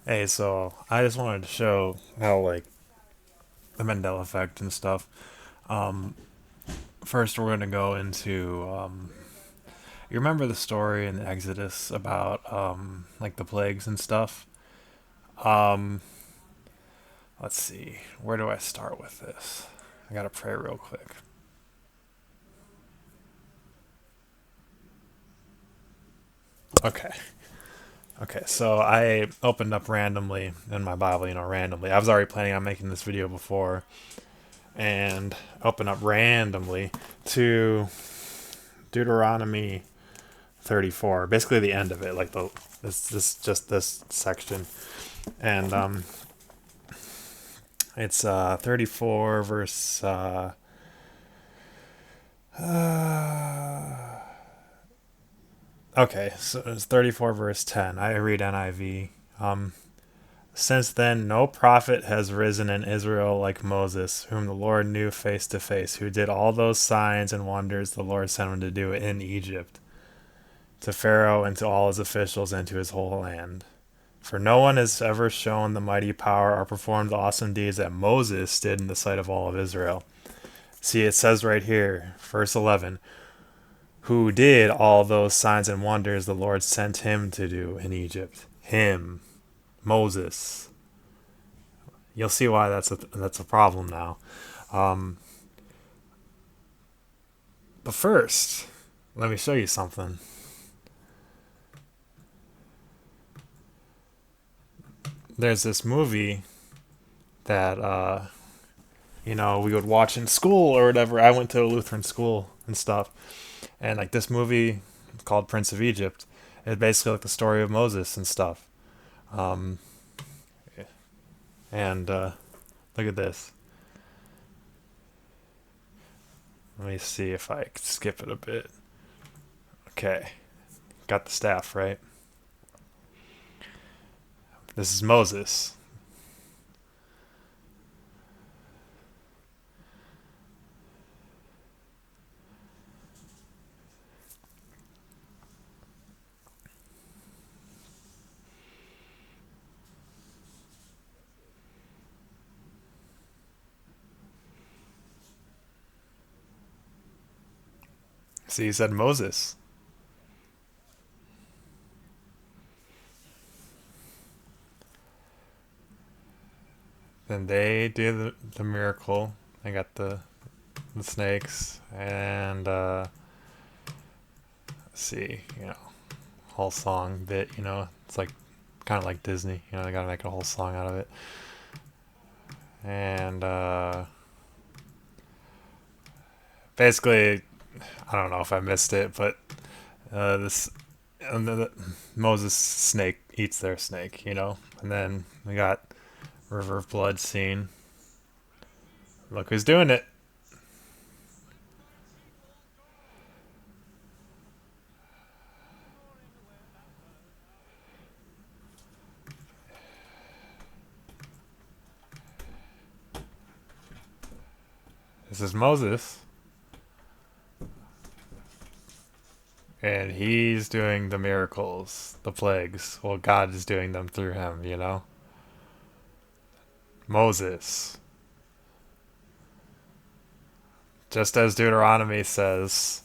Hey, so I just wanted to show how like the Mandela effect and stuff. Um, First, we're gonna go into you remember the story in the Exodus about like the plagues and stuff. Um, let's see, where do I start with this? I gotta pray real quick. Okay, okay. So I opened up randomly in my Bible, randomly. I was already planning on making this video before, and open up randomly to Deuteronomy 34, basically the end of it, like this section. And it's 34 verse okay, so it's 34 verse 10. I read NIV. um since then no prophet has risen in Israel like Moses, whom the Lord knew face to face, who did all those signs and wonders the Lord sent him to do in Egypt, to Pharaoh and to all his officials and to his whole land. For no one has ever shown the mighty power or performed the awesome deeds that Moses did in the sight of all of Israel. See, it says right here, verse 11, who did all those signs and wonders the Lord sent him to do in Egypt. Him, Moses. You'll see why that's a problem now. Um, but first, let me show you something. There's this movie that we would watch in school or whatever. I went to a Lutheran school and stuff, and like this movie called Prince of Egypt, it's basically like the story of Moses and stuff. Um, and Look at this. Let me see if I can skip it a bit. Okay, got the staff right. This is Moses. See, he said Moses. Then they do the miracle. They got the snakes and let's see, whole song bit. It's like kind of like Disney. They gotta make a whole song out of it. And basically, I don't know if I missed it, but this the Moses snake eats their snake. And then we got River of Blood scene. Look who's doing it. This is Moses, and he's doing the miracles, the plagues. Well, God is doing them through him. Moses. Just as Deuteronomy says,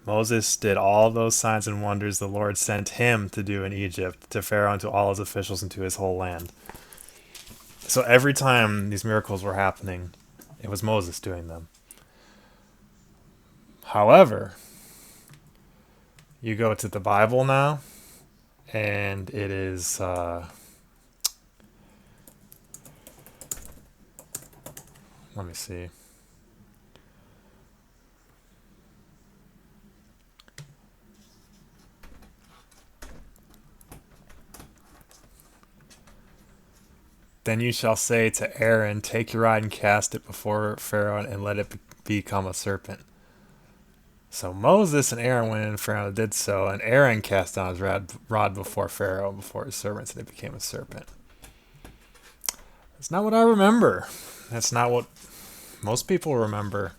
Moses did all those signs and wonders the Lord sent him to do in Egypt, to Pharaoh and to all his officials and to his whole land. So every time these miracles were happening, it was Moses doing them. However, you go to the Bible now, and it is let me see. Then you shall say to Aaron, take your rod and cast it before Pharaoh and let it become a serpent. So Moses and Aaron went in and Pharaoh did so, and Aaron cast down his rod before Pharaoh, before his servants, and it became a serpent. That's not what I remember. That's not what most people remember.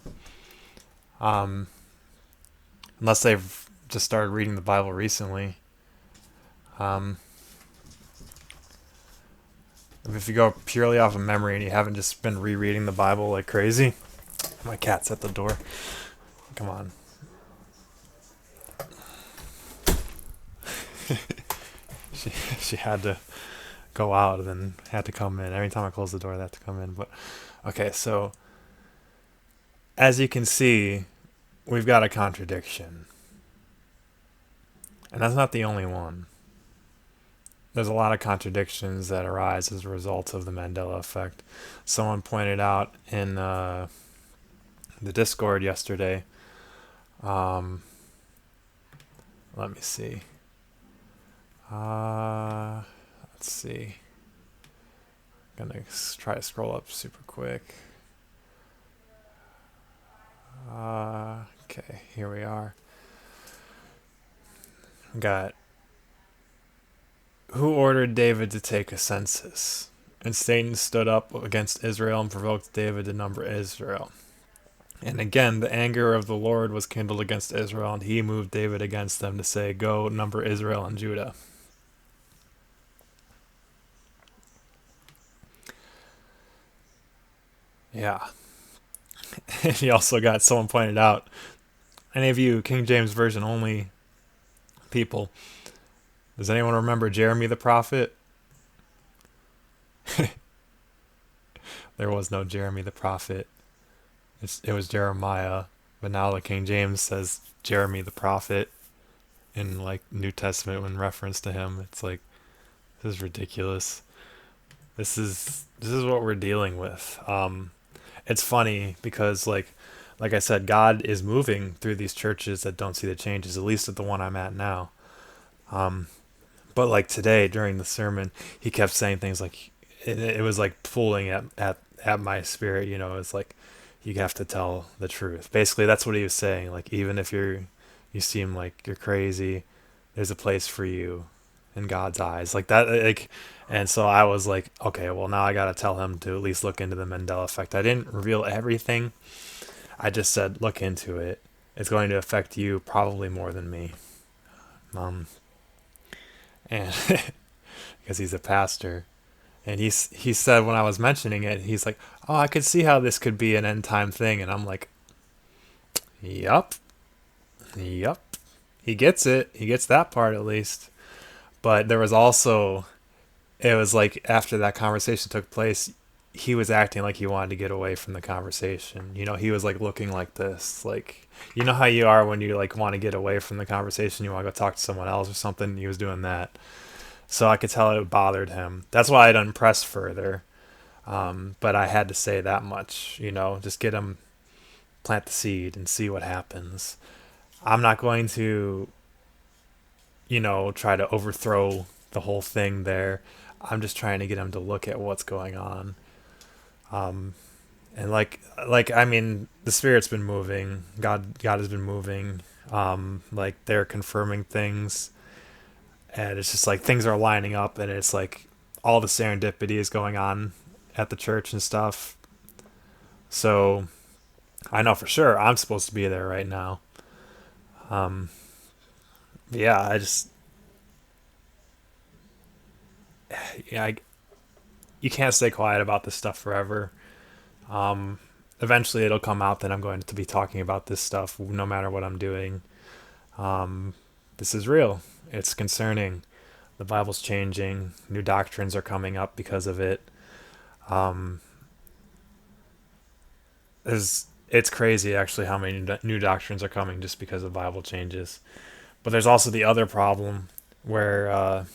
Unless they've just started reading the Bible recently. Um, if you go purely off of memory and you haven't just been rereading the Bible like crazy, my cat's at the door. Come on. she she had to go out and then had to come in. Every time I close the door, they have to come in. But okay, so as you can see, we've got a contradiction. And that's not the only one. There's a lot of contradictions that arise as a result of the Mandela effect. Someone pointed out in the Discord yesterday. Let me see. Let's see. I'm gonna try to scroll up super quick. Okay, here we are. Got who ordered David to take a census? And Satan stood up against Israel and provoked David to number Israel. And again, the anger of the Lord was kindled against Israel, and he moved David against them to say, "Go, number Israel and Judah." Yeah. And he also got someone pointed out, any of you King James Version only people, does anyone remember Jeremy the prophet? There was no Jeremy the prophet. It was Jeremiah, but now the King James says Jeremy the prophet in like New Testament when reference to him. It's like, this is ridiculous. This is what we're dealing with. It's funny because like I said, God is moving through these churches that don't see the changes, at least at the one I'm at now. But like today during the sermon, he kept saying things like it was like pulling at my spirit. It's like you have to tell the truth. Basically, that's what he was saying. Like even if you seem like you're crazy, there's a place for you in God's eyes, like that. And so I was like, okay, well now I gotta tell him to at least look into the Mandela effect. I didn't reveal everything. I just said look into it. It's going to affect you probably more than me. And because he's a pastor, and he said when I was mentioning it, he's like, "Oh, I could see how this could be an end time thing," and I'm like, "Yup, yup." He gets it. He gets that part at least. But there was also, it was like after that conversation took place, he was acting like he wanted to get away from the conversation. He was like looking like this, like how you are when you like want to get away from the conversation, you want to go talk to someone else or something. He was doing that. So I could tell it bothered him. That's why I didn't press further. But I had to say that much, just get him, plant the seed and see what happens. I'm not going to, try to overthrow the whole thing there. I'm just trying to get him to look at what's going on. And I mean, the Spirit's been moving. God has been moving. Like they're confirming things, and it's just like things are lining up, and it's like all the serendipity is going on at the church and stuff. So I know for sure I'm supposed to be there right now. Yeah, yeah, you can't stay quiet about this stuff forever. Eventually it'll come out that I'm going to be talking about this stuff no matter what I'm doing. This is real. It's concerning. The Bible's changing. New doctrines are coming up because of it. It's crazy actually how many new doctrines are coming just because the Bible changes. But there's also the other problem where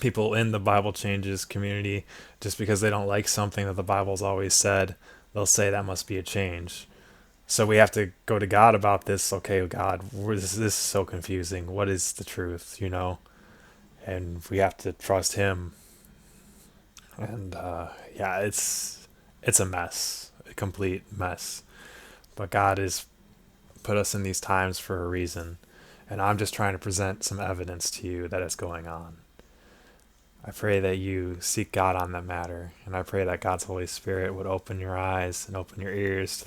people in the Bible changes community, just because they don't like something that the Bible's always said, they'll say that must be a change. So we have to go to God about this. Okay, God, this is so confusing. What is the truth, And we have to trust Him. And yeah, it's a mess, a complete mess. But God has put us in these times for a reason. And I'm just trying to present some evidence to you that it's going on. I pray that you seek God on that matter, and I pray that God's Holy Spirit would open your eyes and open your ears